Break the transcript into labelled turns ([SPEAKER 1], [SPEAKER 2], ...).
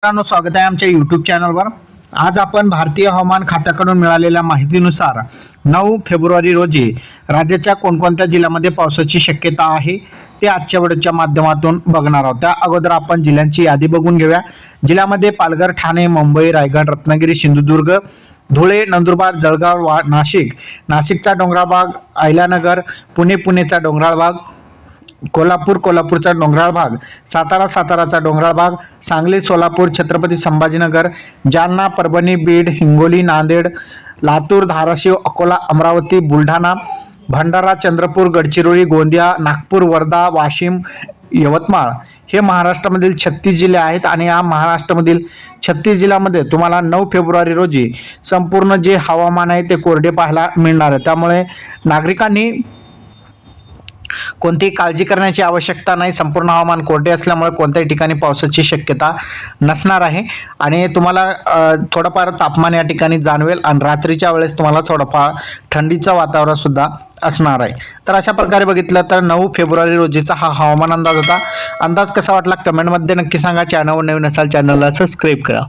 [SPEAKER 1] मित्रांनो, स्वागत आहे आमच्या यूट्यूब चॅनलवर। आज आपण भारतीय हवामान खात्याकडून मिळालेल्या माहितीनुसार 9 फेब्रुवारी रोजी राज्याच्या कोणकोणत्या जिल्ह्यामध्ये पावसाची शक्यता आहे ते आजच्या व्हिडिओच्या माध्यमातून बघणार आहोत। त्या अगोदर आपण जिल्ह्यांची यादी बघून घेऊया। जिल्ह्यामध्ये पालघर, ठाणे, मुंबई, रायगड, रत्नागिरी, सिंधुदुर्ग, धुळे, नंदुरबार, जळगाव, नाशिक, नाशिकचा डोंगराळ भाग, अहिल्यानगर, पुणेचा डोंगराळ भाग, कोल्हापूरचा डोंगराळ भाग, साताराचा डोंगराळ भाग, सांगली, सोलापूर, छत्रपती संभाजीनगर, जालना, परभणी, बीड, हिंगोली, नांदेड, लातूर, धाराशिव, अकोला, अमरावती, बुलढाणा, भंडारा, चंद्रपूर, गडचिरोली, गोंदिया, नागपूर, वर्धा, वाशिम, यवतमाळ हे महाराष्ट्रामधील 36 जिल्हे आहेत। आणि या महाराष्ट्रामधील 36 जिल्ह्यामध्ये तुम्हाला 9 फेब्रुवारी रोजी संपूर्ण जे हवामान आहे ते कोरडे पाहायला मिळणार आहे। त्यामुळे नागरिकांनी कोणतीही काळजी करण्याची आवश्यकता नाही। संपूर्ण हवामान कोरडे असल्यामुळे कोणत्याही ठिकाणी पावसाची शक्यता नसणार आहे आणि तुम्हाला थोडंफार तापमान या ठिकाणी जाणवेल आणि रात्रीच्या वेळेस तुम्हाला थोडंफार थंडीचं वातावरण सुद्धा असणार आहे। तर अशा प्रकारे बघितलं तर 9 फेब्रुवारी रोजीचा हा हवामान अंदाज होता। अंदाज कसा वाटला कमेंटमध्ये नक्की सांगा। चॅनलवर नवीन असाल चॅनलला सबस्क्राईब करा।